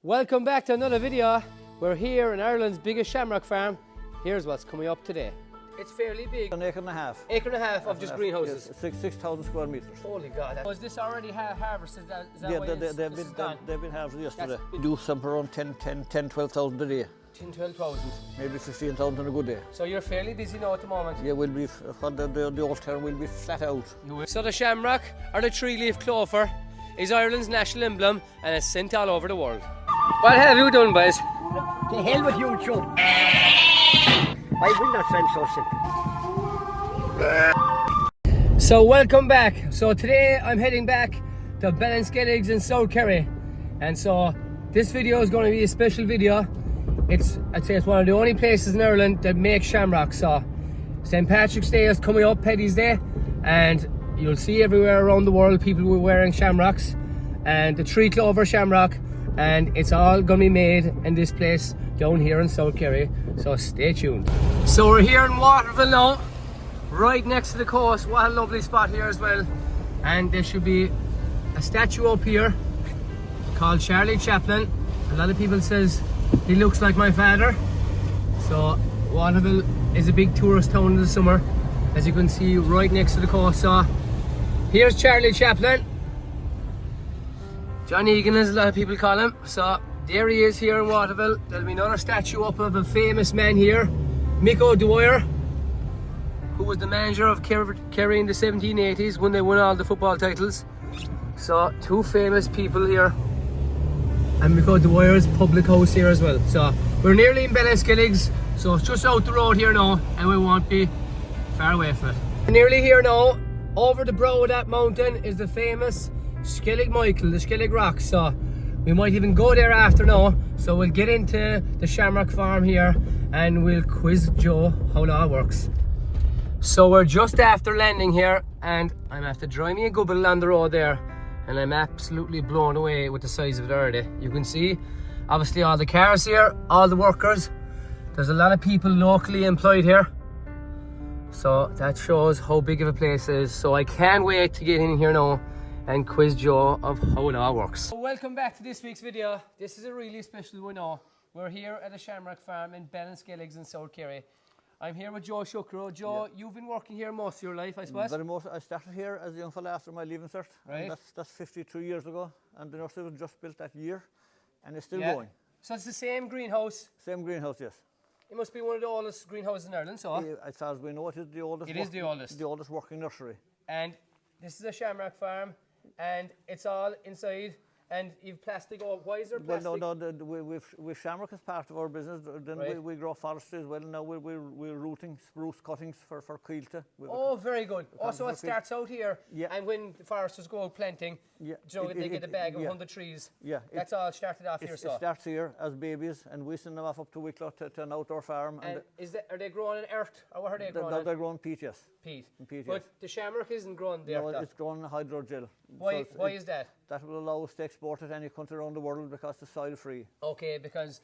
Welcome back to another video. We're here in Ireland's biggest shamrock farm. Here's what's coming up today. It's fairly big. An acre and a half. Acre and a half of just greenhouses. Yes, 6,000 square meters. Holy God. Was this already harvested? Is that Yeah, why they've been harvested yesterday. We do something around 12,000 a day. 10, 12,000. Maybe 15,000 on a good day. So you're fairly busy now at the moment? Yeah, we'll be, for the old term, we'll be flat out. So the shamrock, or the three-leaf clover, is Ireland's national emblem and is sent all over the world. What have you done, boys? To hell with you, Joe. I will not sound so sick. So welcome back. So today I'm heading back to Skellig in South Kerry. And so this video is going to be a special video. I'd say it's one of the only places in Ireland that make shamrock. So St. Patrick's Day is coming up, Paddy's Day, and you'll see everywhere around the world people were wearing shamrocks and the tree clover shamrock, and it's all going to be made in this place down here in South Kerry, so stay tuned. So we're here in Waterville now, right next to the coast. What a lovely spot here as well. And there should be a statue up here called Charlie Chaplin. A lot of people says he looks like my father. So Waterville is a big tourist town in the summer, as you can see right next to the coast. So here's Charlie Chaplin. John Egan, as a lot of people call him. So there he is here in Waterville. There'll be another statue up of a famous man here, Mick O'Dwyer, who was the manager of Kerry in the 1780s when they won all the football titles. So two famous people here. And Mick O'Dwyer's public house here as well. So we're nearly in Skellig, so it's just out the road here now, and we won't be far away from it. We're nearly here now. Over the brow of that mountain is the famous Skellig Michael, the Skellig Rock. So we might even go there after now. So we'll get into the Shamrock Farm here and we'll quiz Joe how it all works. So we're just after landing here, and I'm after driving a gubble on the road there, and I'm absolutely blown away with the size of it already. You can see obviously all the cars here, all the workers. There's a lot of people locally employed here, so that shows how big of a place it is. So I can't wait to get in here now and quiz Joe of how it all works. So welcome back to this week's video. This is a really special one now. We're here at the Shamrock Farm in Skellig in South Kerry. I'm here with Joe Shukro. Joe, you've been working here most of your life, I suppose? I started here as a young fella after my leaving cert. Right. That's 52 years ago, and the nursery was just built that year, and it's still going. So it's the same greenhouse? Same greenhouse, yes. It must be one of the oldest greenhouses in Ireland, so? As far as we know, it is the oldest. It is the oldest. The oldest working nursery. And this is a Shamrock Farm, and it's all inside. And you've plastic. Oh, why is there plastic? Well, no, we've Shamrock as part of our business. Then right. we grow forestry as well. Now we're rooting spruce cuttings for quilter. Oh, very good. Also, it starts out here, and when the foresters go out planting, they get a bag of 100 trees. Yeah, that's all started off here. So it starts here as babies, and we send them off up to Wicklow to an outdoor farm. And are they growing in earth, or what are they growing? They're growing peat, yes. Peat. But the Shamrock isn't growing there. No, it's growing hydrogel. Why is that? That will allow us to export it to any country around the world because it's soil free. Okay, because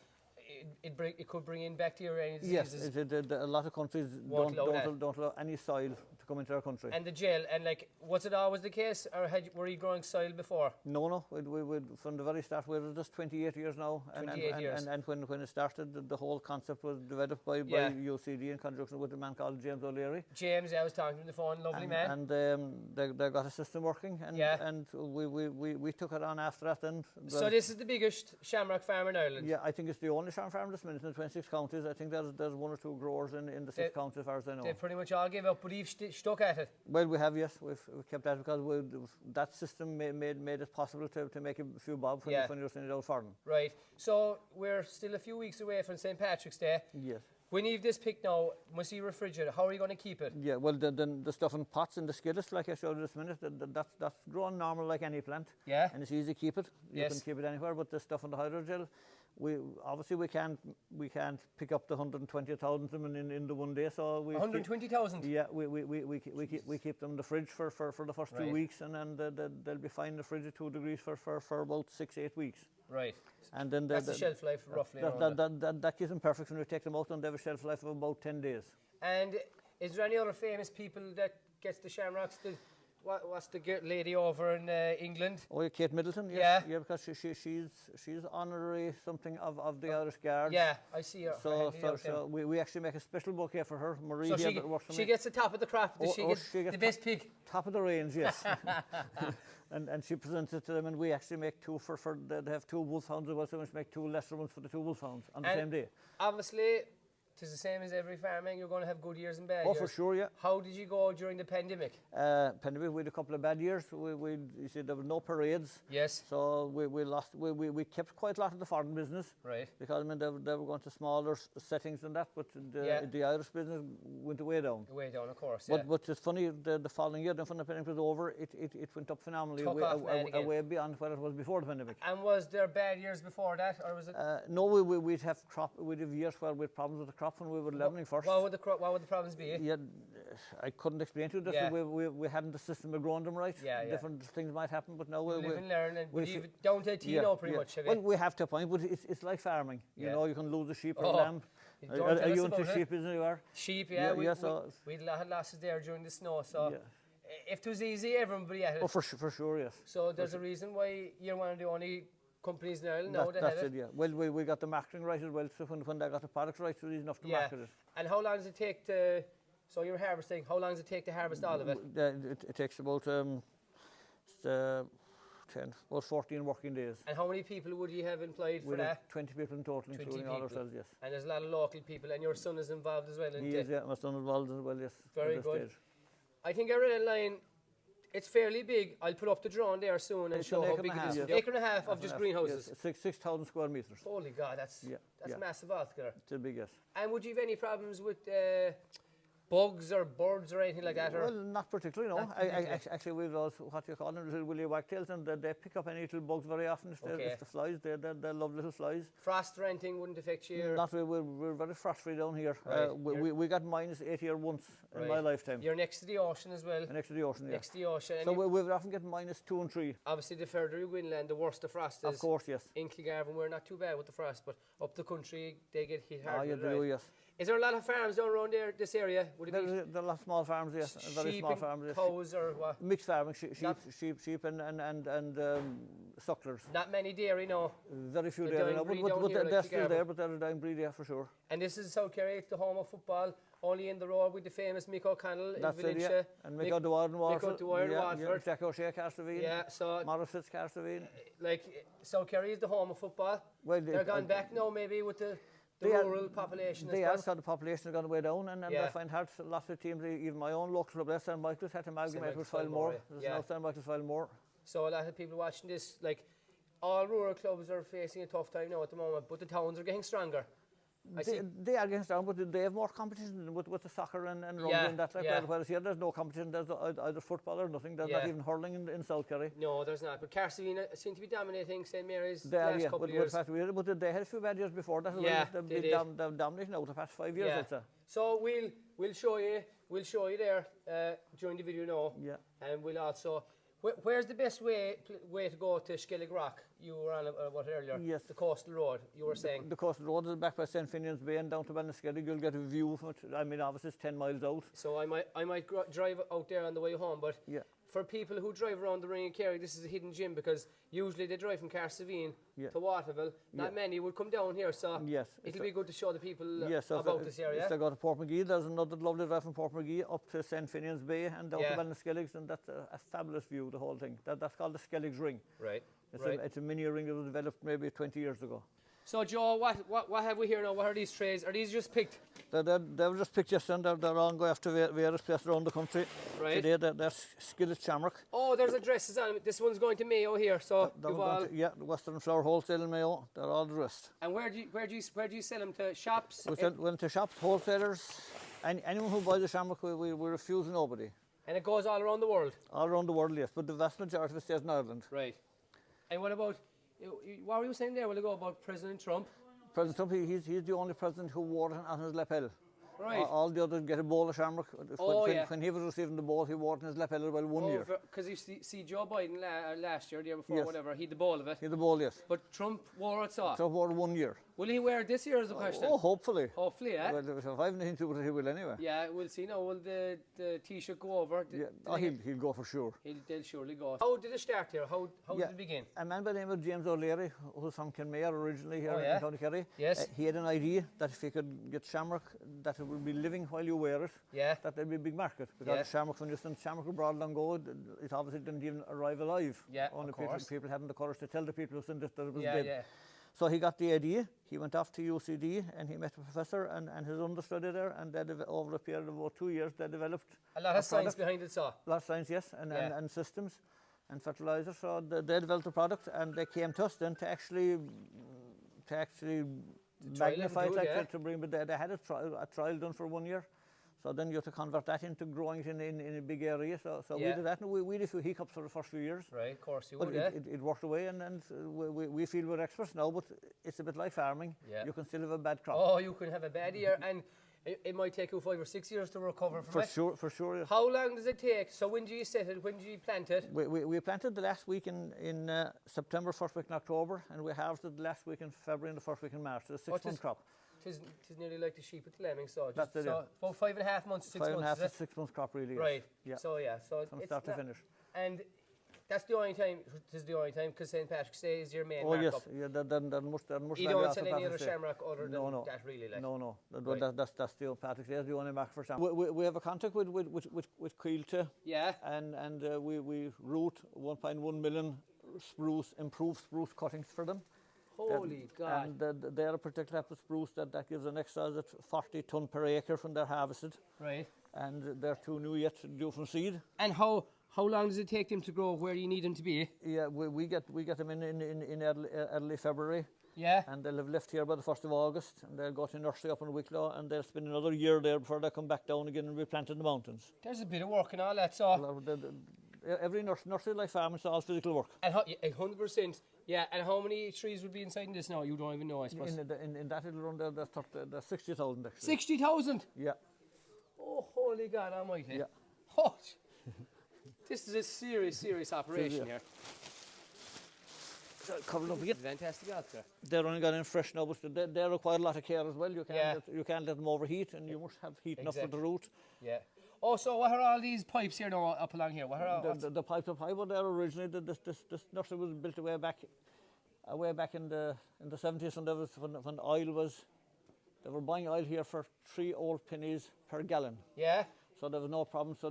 it could bring in bacteria and diseases. Yes, a lot of countries don't allow any soil to come into our country. And the gel, and like, was it always the case, or were you growing soil before? No. We from the very start, we're just 28 years now. 28 years. And when it started, the whole concept was developed by UCD in conjunction with a man called James O'Leary. James, I was talking to him on the phone, lovely man. And they got a system working, and we took it on after that. Then. So this is the biggest Shamrock farm in Ireland? Yeah, I think it's the only Shamrock farm this minute in the 26 counties. I think there's one or two growers in the 6 counties as far as I know. They pretty much all gave up, but you've stuck at it. Well, we have, yes. We've kept at it because that system made it possible to make a few bob when you're sending it out for them. Right. So we're still a few weeks away from St. Patrick's Day. Yes. When you have this picked now, must you refrigerate it? How are you going to keep it? Yeah, well, the stuff in pots and the skillets, like I showed you this minute, that's grown normal like any plant. Yeah. And it's easy to keep it. You can keep it anywhere, but the stuff in the hydrogel, we can't pick up the 120,000 of them in the one day. So 120,000. Yeah, we keep them in the fridge for the first 2 weeks, and then they'll be fine in the fridge at 2 degrees for about 6-8 weeks. Right. And then that's the shelf life roughly. That gives them perfect when we take them out, and they have a shelf life of about 10 days. And is there any other famous people that gets the shamrocks? what's the lady over in England? Oh, yeah, Kate Middleton. Yes. Yeah, because she's honorary something of the Irish Guards. Yeah, I see her. So we actually make a special bouquet for her. Marie so here that works for me. She gets the top of the crop. Does she get the best pig? Top of the range, yes. and she presents it to them, and we actually make two for they have 2 wolfhounds as well, so we make 2 lesser ones for the 2 wolfhounds on the same day. Obviously, it's the same as every farming. You're going to have good years and bad years. Oh, for sure, yeah. How did you go during the pandemic? We had a couple of bad years. You see, there were no parades. Yes. So we kept quite a lot of the foreign business. Right. Because I mean they were going to smaller settings than that, but the Irish business went way down. Way down, of course. But it's funny, the following year, when the pandemic was over, it went up phenomenally, way beyond what it was before the pandemic. And was there bad years before that, or was it? No, we'd have years where we had problems with the crop when we were leveling first. What would the problems be? Yeah, I couldn't explain to you. We hadn't the system of growing them right. Yeah, Different things might happen, but now we live and learn, and we leave it down to a T now, pretty much. Well, we have to a point, but it's like farming. You know, you can lose a sheep or a lamb. Are you into sheep, isn't you? Sheep, yeah. We had losses there during the snow, so if it was easy, everyone would be at it. Oh, for sure, yes. So there's a reason why you're one of the only companies in Ireland now that that's have it. Yeah. Well, we got the marketing right as well, so when they got the products right, so it's enough to market it. And how long does it take to, so you're harvesting, how long does it take to harvest all of it? It takes about 14 working days. And how many people would you have employed for that? 20 people in total, including all ourselves, yes. And there's a lot of local people, and your son is involved as well, isn't he? Yeah, my son is involved as well, yes. Very good. I think I read a line, it's fairly big. I'll put up the drone there soon and show how big it is. Yes. Acre and a half of just greenhouses. Yes, 6,000 square meters. Holy God, that's massive altogether. It's big, yes. And would you have any problems with bugs or birds or anything like that? Or? Well, not particularly, no. Actually, we've those, what you call them, little willy wagtails, and they pick up any little bugs very often. If the flies, they love little flies. Frost or anything wouldn't affect you? Not really. We're very frost-free down here. Right. We got -8 here once in my lifetime. You're next to the ocean as well? Next to the ocean, yeah. Next to the ocean. So we often get -2 and 3. Obviously, the further you go inland, the worse the frost is. Of course, yes. In Kilgarvan, we're not too bad with the frost, but up the country, they get hit hard. You do, yes. Is there a lot of farms down around there, this area? Would it there are a lot of small farms, yes. Very small farms. Sheep, cows, or what? Mixed farming, sheep and sucklers. Not many dairy, no. Very few dairy, no. But they're still there, but they're a dying breed, yeah, for sure. And this is South Kerry, the home of football, only in the road with the famous Mick O'Connell in Valencia. Yeah. And Mick O'Dwyer in Waterville. Mick O'Dwyer in Waterford. Jack O'Shea, Carstavine. Yeah, so... Morris Fitz, Carstavine. Like, South Kerry is the home of football. Well, they're gone back now, maybe, with the rural population. They have got the population has gone way down, and I find hard lots of teams, even my own local club, St. Michael's, had to amalgamate with Filemore. There's now St. Michael's Filemore. So a lot of people watching this, like, all rural clubs are facing a tough time now at the moment, but the towns are getting stronger. They are getting stronger, but they have more competition with the soccer and rugby and that. Whereas here, there's no competition. There's either football or nothing. There's not even hurling in South Kerry. No, there's not. But Carstavine seem to be dominating St. Mary's the last couple of years. But they had a few bad years before that. They've dominated now the past 5 years, I'd say. So we'll show you there during the video now. Yeah. And we'll also... Where's the best way to go to Skellig Rock? You were on what earlier? Yes. The coastal road, you were saying. The coastal road is back by St. Finian's Bay and down to Skellig. You'll get a view from it. I mean, obviously it's 10 miles out. So I might drive out there on the way home, but for people who drive around the ring in Kerry, this is a hidden gem because usually they drive from Carstavine to Waterville. Not many would come down here, so it'll be good to show the people about this area. If they go to Portmagee, there's another lovely drive from Portmagee up to St. Finian's Bay and down to Skellig, and that's a fabulous view, the whole thing. That's called the Skellig's Ring. Right. It's a mini ring that was developed maybe 20 years ago. So, Joe, what have we here now? What are these trays? Are these just picked? They were just picked yesterday, and they're all going after various places around the country. Right. Today, they're Skellig Shamrock. Oh, there's addresses on it. This one's going to Mayo here, so the Western Flower Wholesale in Mayo. They're all addressed. And where do you sell them to? Shops? We sell them to shops, wholesalers, anyone who buys a Shamrock, we refuse nobody. And it goes all around the world? All around the world, yes, but the vast majority of it stays in Ireland. Right. And what about... What were you saying there a while ago about President Trump? President Trump, he's the only president who wore it on his lapel. Right. All the others get a bowl of Shamrock. Oh, When he was receiving the bowl, he wore it in his lapel well 1 year. Because you see Joe Biden last year, the year before, Yes. whatever, he had the ball of it. He had the bowl, yes. But Trump wore it, so. So wore it 1 year. Will he wear it this year is the question? Oh, hopefully. Hopefully, yeah. Well, if I have anything to do with it, he will anyway. Yeah, we'll see now. Will the T-shirt go over? He'll go for sure. They'll surely go. How did it start here? How did it begin? A man by the name of James O'Leary, who's from Kenmare originally here yeah? in County Kerry. Yes. He had an idea that if he could get Shamrock, that it would be living while you wear it. Yeah. That there'd be a big market. Because Shamrock, when you sent Shamrock abroad long ago, it obviously didn't even arrive alive. Yeah, Only of course. people hadn't the courage to tell the people who sent it that it was Yeah, dead. yeah. So he got the idea. He went off to UCD and he met a professor and his understudy there, and they over a period of about 2 years they developed a lot of science behind it, so. A lot of science, yes, and systems and fertilizer. So they developed a product, and they came to us then to actually magnify it, to bring. But they had a trial done for 1 year. So then you have to convert that into growing it in a big area. So we did that, and we had a few hiccups for the first few years. Right, of course you but would, it worked away, and we feel we're experts now, but it's a bit like farming. Yeah. You can still have a bad crop. Oh, you can have a bad year, and it might take you 5 or 6 years to recover from it. For sure. Yes. How long does it take? So when do you set it? When do you plant it? We planted the last week in September, first week in October, and we harvested the last week in February and the first week in March. So it's a 6-month crop. Tis nearly like the sheep with the lemming, so That's it, about 5.5 months, 6 months. 5.5 to 6 months crop, really. Right. Yeah. So from start to finish. And that's the only time. This is the only time because St. Patrick's Day is your main. Oh markup. yes, yeah. That must. You don't sell any other Shamrock other than no. that, really. Like. No. Right. That's the Patrick's Day. That's the only market for Shamrock. We have a contract with Quilta. Yeah. And we root 1.1 million improved spruce cuttings for them. Holy God. And they're a particular type of spruce that gives an extra 40 tonne per acre when they're harvested. Right. And they're too new yet to do from seed. And how long does it take them to grow where you need them to be? Yeah, we get them in early February. Yeah. And they'll have left here by the 1st of August, and they'll go to Nursery up in Wicklow, and they'll spend another year there before they come back down again and be planted in the mountains. There's a bit of work and all that, so. Every nursery like farming is all physical work. And 100%. Yeah, and how many trees would be inside in this now? You don't even know, I suppose. In that little run there's 60,000 actually. 60,000? Yeah. Oh, holy God almighty. Yeah. Oh, this is a serious operation here. So covered up again. Fantastic out there. They're only got in fresh now, but they require a lot of care as well. You can't let them overheat, and you must have heat enough for the root. Yeah. Oh, so what are all these pipes here now up along here? What are all, the pipes up high were there originally. This nursery was built way back in the 70s, when oil was. They were buying oil here for 3 old pennies per gallon. Yeah. So there was no problem. So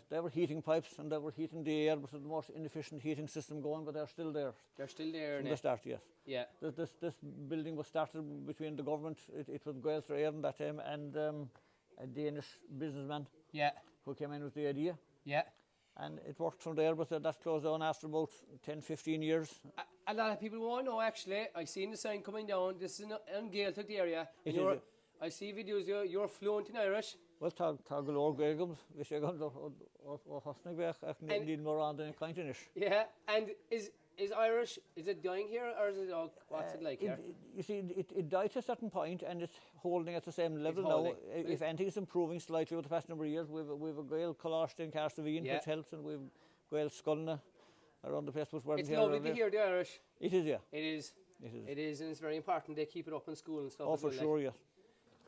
they were heating pipes, and they were heating the air. It was the most inefficient heating system going, but they're still there. They're still there. From the start, yes. Yeah. This building was started between the government. It was Gael's Air in that time, and a Danish businessman. Yeah. Who came in with the idea. Yeah. And it worked from there, but that closed down after about 10-15 years. A lot of people won't know, actually. I seen the sign coming down. This is an Gaeltacht area. I see videos, you're fluent in Irish. Well, Taggle or Gaelgums, which I got or Hosnig back, I need more on than a Clinton-ish. Yeah, and is Irish, is it dying here, or is it, what's it like here? You see, it died to a certain point, and it's holding at the same level now. If anything, it's improving slightly over the past number of years. We've a Gael Colashti and Carstavine, which helps, and we've Gael Skellig around the place. It's lovely to hear the Irish. It is, yeah. It is, and it's very important they keep it up in school and stuff. Oh, for sure, yes.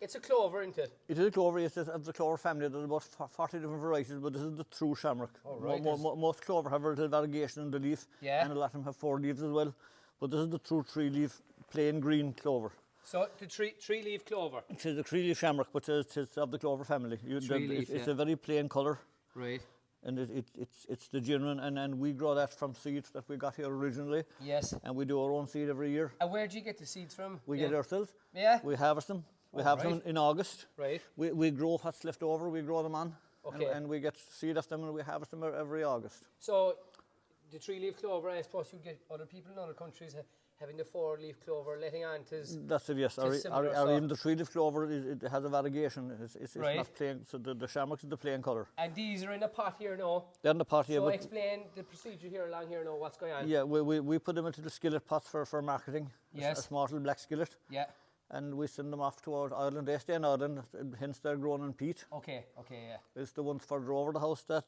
It's a clover, isn't it? It is a clover, yes. It's of the clover family. There's about 40 different varieties, but this is the true Shamrock. Oh, right. Most clover have a little variegation in the leaf, and a lot of them have 4 leaves as well. But this is the true 3-leaf, plain green clover. So the three-leaf clover? It is a 3-leaf Shamrock, but it's of the clover family. It's a very plain colour. Right. And it's the genuine, and we grow that from seeds that we got here originally. Yes. And we do our own seed every year. And where do you get the seeds from? We get it ourselves. Yeah. We harvest them. We have them in August. Right. We grow what's left over, we grow them on. Okay. And we get seed of them, and we harvest them every August. So the 3-leaf clover, I suppose you get other people in other countries having the 4-leaf clover, letting on to. That's it, yes. Or even the 3-leaf clover, it has a variegation. It's not plain. So the Shamrock is the plain colour. And these are in a pot here now. They're in the pot here. So explain the procedure here along here now. What's going on? Yeah, we put them into the skillet pots for marketing. Yes. A small little black skillet. Yeah. and we send them off towards Ireland. They stay in Ireland, hence they're grown in peat. Okay, yeah. It's the ones further over the house that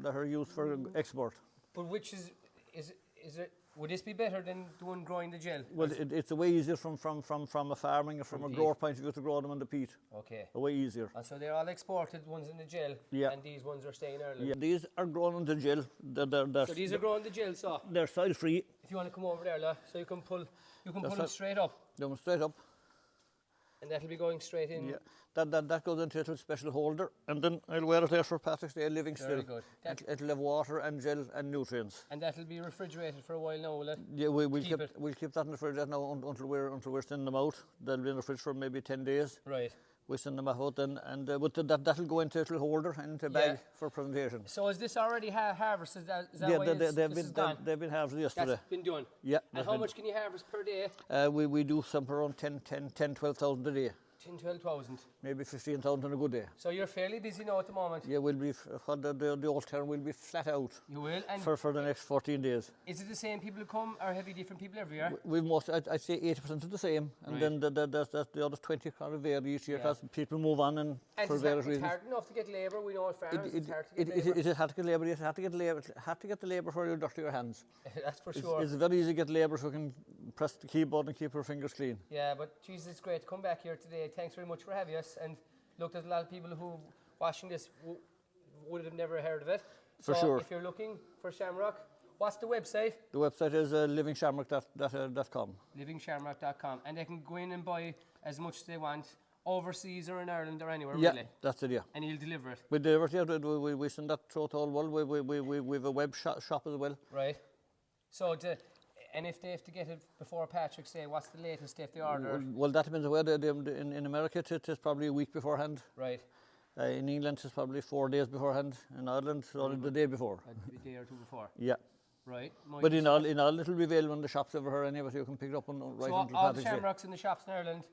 are used for export. But which is it? Would this be better than the one growing the gel? Well, it's a way easier from a farming or from a grower point of view to grow them in the peat. Okay. A way easier. And so they're all exported ones in the gel, and these ones are staying in Ireland. Yeah, these are grown in the gel. So these are grown in the gel, so they're soil free. If you want to come over there, so you can pull them straight up. Them straight up. And that'll be going straight in. Yeah, that goes into a little special holder, and then I'll wear it there for Patrick's Day living still. Very good. It'll have water and gel and nutrients. And that'll be refrigerated for a while now, will it? Yeah, we'll keep that in the fridge now until we're sending them out. They'll be in the fridge for maybe 10 days. Right. We send them out then, and that'll go into a little holder and into a bag for presentation. So is this already harvested? Is that why they've been harvested yesterday. That's been done? Yeah. And how much can you harvest per day? We do something around 12,000 a day. 12,000. Maybe 15,000 on a good day. So you're fairly busy now at the moment? Yeah, we'll be, for the old term, we'll be flat out. You will? And for the next 14 days. Is it the same people who come, or have you different people every year? I'd say 80% of the same, and then the other 20 kind of vary each year because people move on and for various reasons. It's hard enough to get labour, we know at farms, it's hard to get labour. It is hard to get labour, yes, hard to get the labour for your dirty your hands. That's for sure. It's very easy to get labour so we can press the keyboard and keep our fingers clean. Yeah, but Jesus, it's great to come back here today. Thanks very much for having us. And look, there's a lot of people who watching this would have never heard of it. For sure. If you're looking for Shamrock, what's the website? The website is livingshamrock.com. Livingshamrock.com, and they can go in and buy as much as they want, overseas or in Ireland or anywhere, yeah, really. That's it, yeah. And he'll deliver it. We deliver it, yeah. We send that throughout the whole world. We have a web shop as well. Right. So, and if they have to get it before Patrick's Day, what's the latest if they order? Well, that depends on where in America it's probably a week beforehand. Right. In England it's probably 4 days beforehand. In Ireland it's only the day before. A day or two before. Yeah. Right. But in Ireland it'll be available in the shops over here anyway, so you can pick it up on right so until all Patrick's the Day. Shamrocks in the shops in Ireland,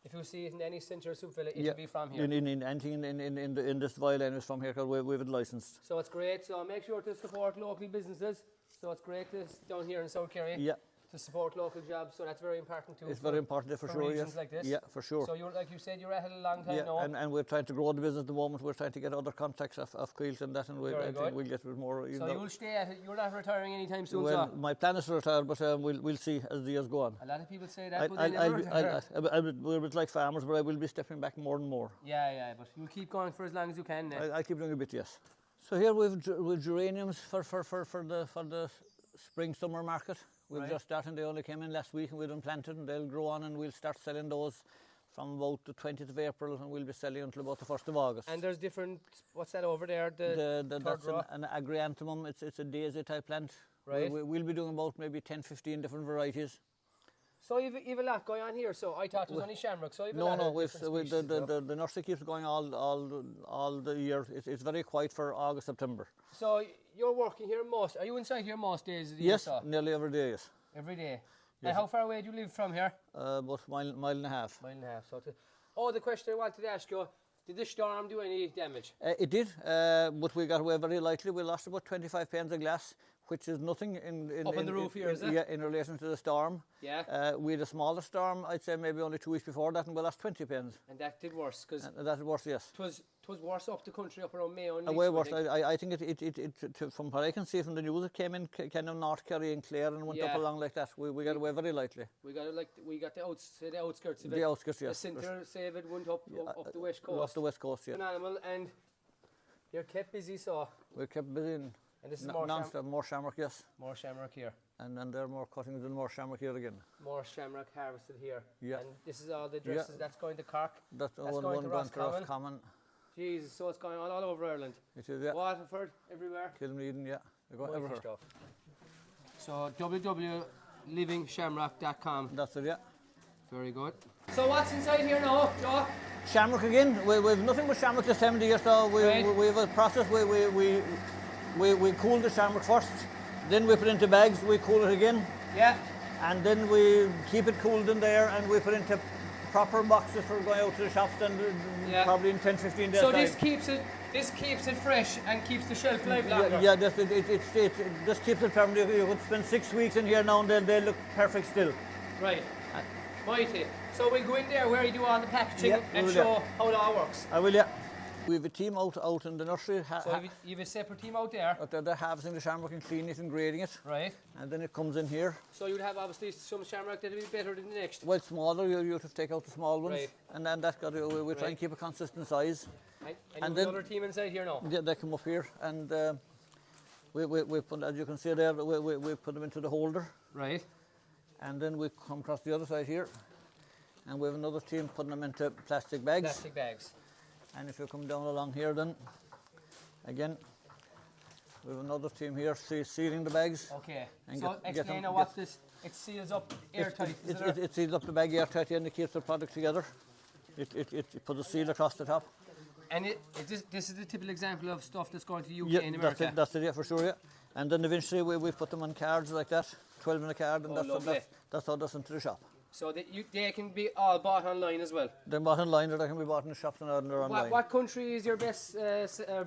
if you see it in any centre or Supervilla, it'll be from here. In anything in this violin is from here because we have it licensed. So it's great. So make sure to support local businesses. So it's great this down here in South Kerry. Yeah. To support local jobs, so that's very important too. It's very important for sure, yes. Like this. Yeah, for sure. So like you said, you're at it a long time now. And we're trying to grow the business at the moment. We're trying to get other contacts of Quilt and that, and I think we'll get more. So you'll stay at it. You're not retiring anytime soon. Well, my plan is to retire, but we'll see as the years go on. A lot of people say that, but they never retire. We're a bit like farmers, but I will be stepping back more and more. Yeah, but you'll keep going for as long as you can. I'll keep doing a bit, yes. So here we've geraniums for the spring summer market. We've just started. They only came in last week and we've been planted, and they'll grow on, and we'll start selling those from about the 20th of April, and we'll be selling until about the 1st of August. And there's different, what's that over there? That's an agrianthemum. It's a daisy type plant. Right. We'll be doing about maybe 10-15 different varieties. So you've a lot going on here. So I thought it was only Shamrock. So the nursery keeps going all the year. It's very quiet for August, September. So you're working here are you inside here most days of the year? Yes, nearly every day, yes. Every day. Yes. And how far away do you live from here? About mile and a half. Mile and a half. So the question I wanted to ask you, did the storm do any damage? It did, but we got away very lightly. We lost about 25 panes of glass, which is nothing up on the roof here, is it? Yeah, in relation to the storm. Yeah. We had a smaller storm, I'd say maybe only 2 weeks before that, and we lost 20 panes. And that did worse, because that did worse, yes. It was worse up the country, up around Mayo and way worse. I think it from what I can see from the news, it came in kind of North Kerry and Clare and went up along like that. We got away very lightly. We got the outskirts of it. The outskirts, yes. The centre, say if it went up the west coast. Up the west coast, yeah. An animal, and you're kept busy, so. We're kept busy. And this is more shamrock, yes. More shamrock here. And then there are more cuttings and more shamrock here again. More shamrock harvested here. Yeah. And this is all the dresses that's going to Cork. That's going to Roscommon. Jesus, so it's going on all over Ireland. It is, yeah. Waterford, everywhere. Kilmaineden, yeah. They go everywhere. Stuff. So www.livingshamrock.com. That's it, yeah. Very good. So what's inside here now, Joe? Shamrock again. We've nothing but shamrock this time of the year, so we have a process. We cool the shamrock first, then we put it into bags, we cool it again. Yeah. And then we keep it cooled in there, and we put it into proper boxes for going out to the shops, and probably in 10-15 days. So this keeps it fresh and keeps the shelf life longer. Yeah, this keeps it permanent. You could spend 6 weeks in here now, and they'll look perfect still. Right. Mighty. So we'll go in there where you do all the packaging and show how it all works. I will, yeah. We have a team out in the nursery. So you have a separate team out there? They're harvesting the shamrock and cleaning it and grading it. Right. And then it comes in here. So you'd have obviously some shamrock that would be better than the next? Well, smaller, you have to take out the small ones. Right. And then that's got to, we try and keep a consistent size. And then another team inside here now? Yeah, they come up here and we put, as you can see there, we put them into the holder. Right. And then we come across the other side here. And we have another team putting them into plastic bags. Plastic bags. And if you come down along here then, again, we have another team here sealing the bags. Okay, so explain now what this, it seals up airtight, it seals up the bag airtight and it keeps the product together. It puts a seal across the top. And this is the typical example of stuff that's going to the UK and America? That's it, yeah, for sure, yeah. And then eventually we put them on cards like that, 12 in a card, and that's how that's into the shop. So they can be all bought online as well? They're bought online, or they can be bought in the shops and online. What country is your best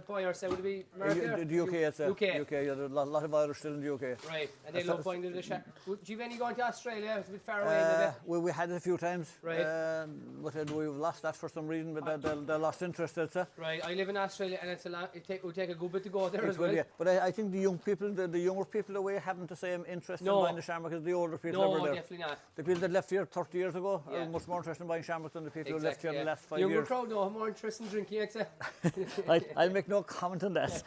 buyer? So would it be America? The UK, it's UK. UK, yeah, there's a lot of Irish still in the UK. Right, and they love buying the shop. Do you have any going to Australia? It's a bit far away. We had it a few times, right. But we've lost that for some reason, but they lost interest, I'd say. Right, I live in Australia and it's it would take a good bit to go there as well. Yeah. But I think the young people, the younger people away haven't the same interest in buying the shamrock as the older people over there. No, definitely not. The people that left here 30 years ago are much more interested in buying shamrock than the people who left here in the last 5 years. Younger crowd, no, more interested in drinking, I'd say. I'll make no comment on that.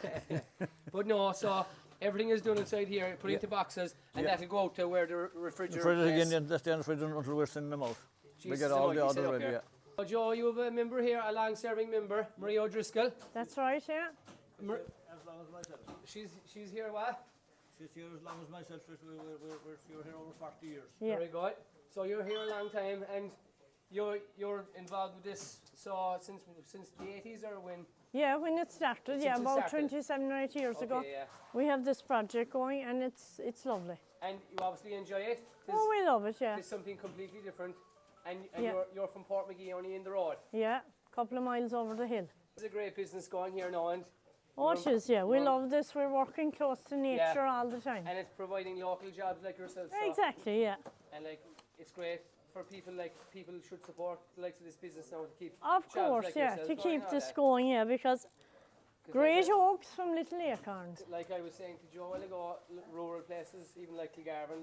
But no, so everything is done inside here, put into boxes, and that'll go out to where the refrigerator is. Again, that's the refrigerator until we're sending them out. Jesus, we get all the orders ready, yeah. So Joe, you have a member here, a long-serving member, Marie O'Driscoll. That's right, yeah. As long as myself. She's here what? She's here as long as myself. We're here over 40 years. Yeah. Very good. So you're here a long time, and you're involved with this. So since the 80s or when? Yeah, when it started. Yeah, about 27 or 8 years ago. Yeah. We have this project going, and it's lovely. And you obviously enjoy it. Oh, we love it. Yeah. It's something completely different, and you're from Portmagee, only in the road. Yeah, a couple of miles over the hill. It's a great business going here now, and. Oh, it is, yeah. We love this. We're working close to nature all the time. And it's providing local jobs like yourself. So. Exactly, yeah. And it's great for people should support the likes of this business now to keep. Of course, like yeah, to keep this going, yeah, because great oaks from little acorns. Like I was saying to Joe a while ago, rural places, even like Kilgarvan,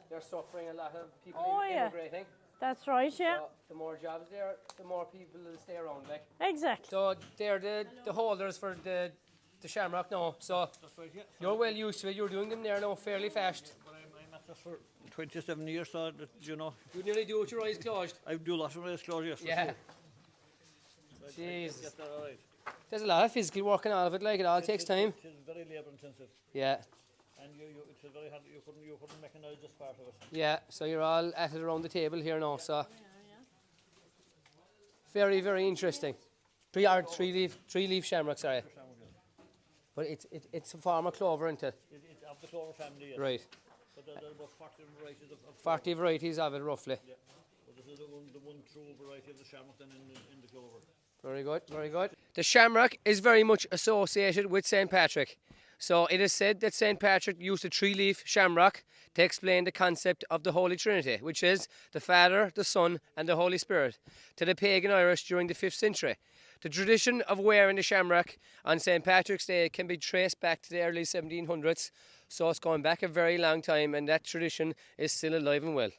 they're suffering a lot of people immigrating. That's right, yeah. So the more jobs there, the more people will stay around, like. Exactly. So they're the holders for the Shamrock now. So you're well used to it. You're doing them there now fairly fast. But I'm at this for 27 years, so you know. You nearly do it with your eyes closed. I do a lot with my eyes closed, yes. Yeah. So jeez. Get that all right. There's a lot of physical work and all of it. Like it all takes time. It's very labour intensive. Yeah. And it's very hard. You couldn't mechanise this part of it. Yeah. So you're all at it around the table here now. So. Very, very interesting. Three leaf shamrock, sorry. But it's a form of clover, isn't it? It's of the clover family, yes. Right. But there are about 40 varieties of 40 varieties of it, roughly. Yeah. But this is the one true variety of the shamrock then in the clover. Very good, very good. The shamrock is very much associated with St. Patrick. So it is said that St. Patrick used a three-leaf shamrock to explain the concept of the Holy Trinity, which is the Father, the Son and the Holy Spirit, to the pagan Irish during the 5th century. The tradition of wearing the shamrock on St. Patrick's Day can be traced back to the early 1700s, so it's going back a very long time, and that tradition is still alive and well.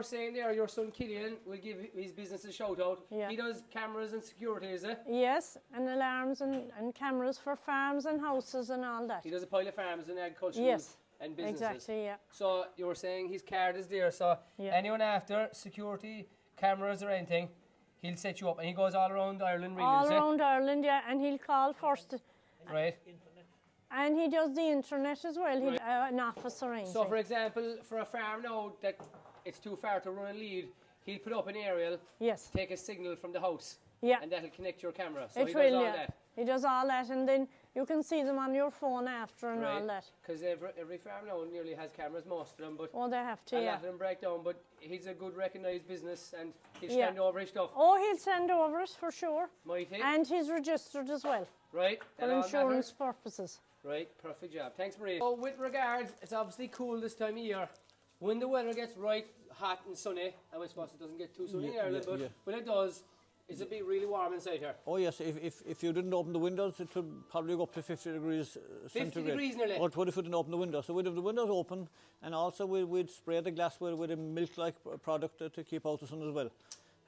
Saying there, your son Killian will give his business a shout out. Yeah. He does cameras and security, is it? Yes, and alarms and cameras for farms and houses and all that. He does a pile of farms and agricultural and businesses. Exactly, yeah. So you were saying his card is there, so anyone after security, cameras or anything, he'll set you up, and he goes all around Ireland, really. All around Ireland, yeah, and he'll call first. Right. And he does the internet as well. He'll an office arranging. So, for example, for a farm now that it's too far to run a lead, he'll put up an aerial. Yes. Take a signal from the house. Yeah. And that'll connect your camera. So he does all that. He does all that, and then you can see them on your phone after and all that. Because every farm now nearly has cameras, most of them, but they have to, a lot of them break down. But he's a good recognised business, and he'll send over his stuff. Oh, he'll send over it for sure. Might he? And he's registered as well. Right. For insurance purposes. Right, perfect job. Thanks, Marie. So with regards, it's obviously cool this time of year. When the weather gets right hot and sunny, I suppose it doesn't get too sunny in Ireland, but when it does, it'll be really warm inside here. Oh yes, if you didn't open the windows, it would probably go up to 50 degrees 50 centigrade. Degrees nearly. Or 20 if you didn't open the windows. So we'd have the windows open, and also we'd spray the glass with a milk-like product to keep out the sun as well.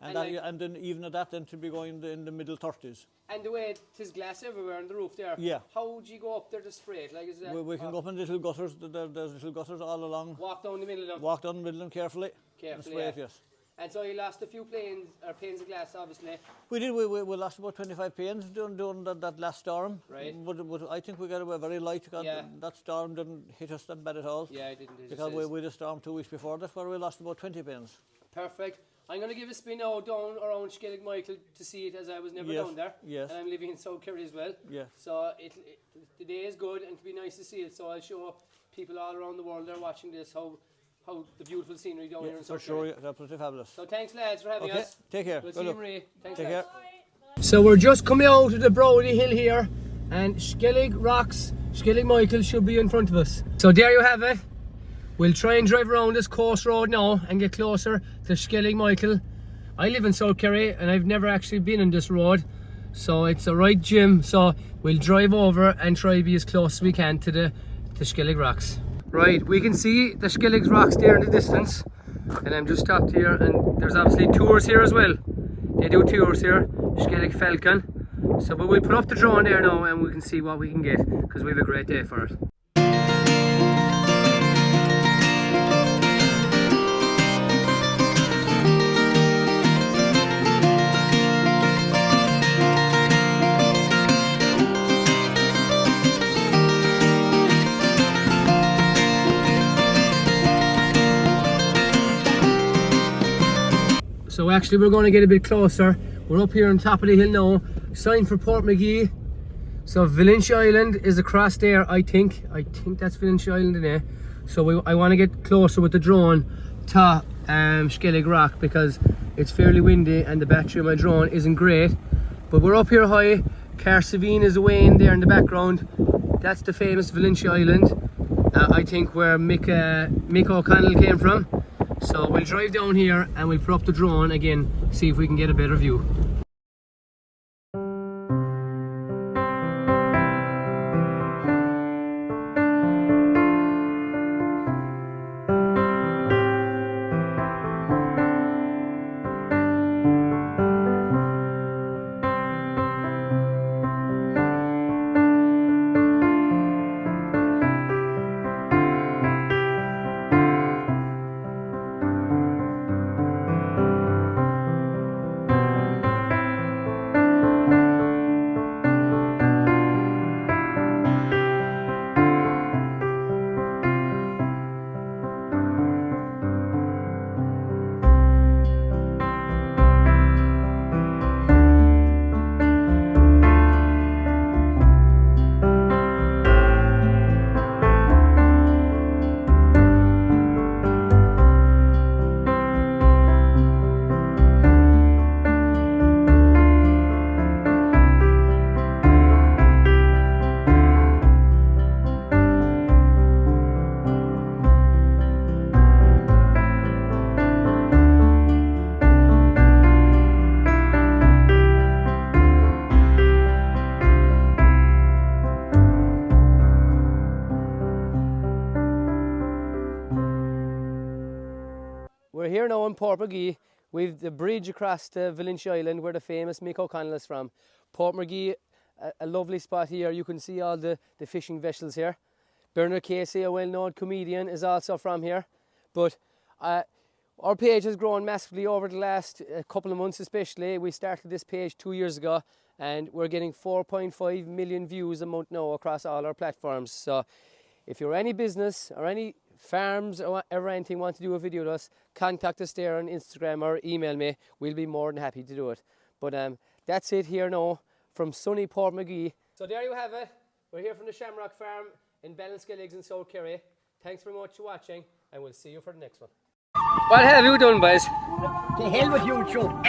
And then even at that, then to be going in the middle 30s. And the way there's glass everywhere on the roof there. Yeah. How would you go up there to spray it? Like, is that we can go up in little gutters. There's little gutters all along. Walk down the middle of them. Walk down the middle of them carefully. And spray it, yes. And so you lost a few panes of glass, obviously. We did. We lost about 25 panes during that last storm. Right. But I think we got away very light. That storm didn't hit us that bad at all. Yeah, it didn't. Because we had a storm 2 weeks before that where we lost about 20 panes. Perfect. I'm going to give a spin now down around Skellig, Michael, to see it, as I was never down there. Yes. And I'm living in South Kerry as well. Yeah. So the day is good, and it'll be nice to see it. So I'll show people all around the world that are watching this how the beautiful scenery down here in South Kerry. For sure, absolutely fabulous. So thanks, lads, for having us. Take care. We'll see you, Marie. Thanks, Take lads. care. So we're just coming out of the Brody Hill here, and Skellig Rocks, Skellig Michael should be in front of us. So there you have it. We'll try and drive around this coast road now and get closer to Skellig Michael. I live in South Kerry and I've never actually been on this road, so it's a right gym. So we'll drive over and try to be as close as we can to the Skellig Rocks. Right, we can see the Skellig Rocks there in the distance, and I'm just stopped here, and there's obviously tours here as well. They do tours here, Skellig Falcon. So but we'll put up the drone there now and we can see what we can get, because we have a great day for it. So actually we're going to get a bit closer. We're up here on top of the hill now, sign for Portmagee. So Valentia Island is across there, I think that's Valentia Island in there. So I want to get closer with the drone to Skellig Rock, because it's fairly windy and the battery of my drone isn't great. But we're up here high. Carsavine is away in there in the background. That's the famous Valentia Island, I think, where Mick O'Connell came from. So we'll drive down here and we'll put up the drone again, see if we can get a better view. We're here now in Portmagee. We've the bridge across to Valentia Island, where the famous Mick O'Connell is from. Portmagee, a lovely spot here. You can see all the fishing vessels here. Bernard Casey, a well-known comedian, is also from here. But our page has grown massively over the last couple of months especially. We started this page 2 years ago and we're getting 4.5 million views a month now across all our platforms. So if you're any business or any farms or anything want to do a video with us, contact us there on Instagram or email me. We'll be more than happy to do it. But that's it here now from sunny Port McGee. So there you have it. We're here from the Shamrock Farm in Skellig in South Kerry. Thanks very much for watching and we'll see you for the next one. What have you done, boys? To hell with you, Joe.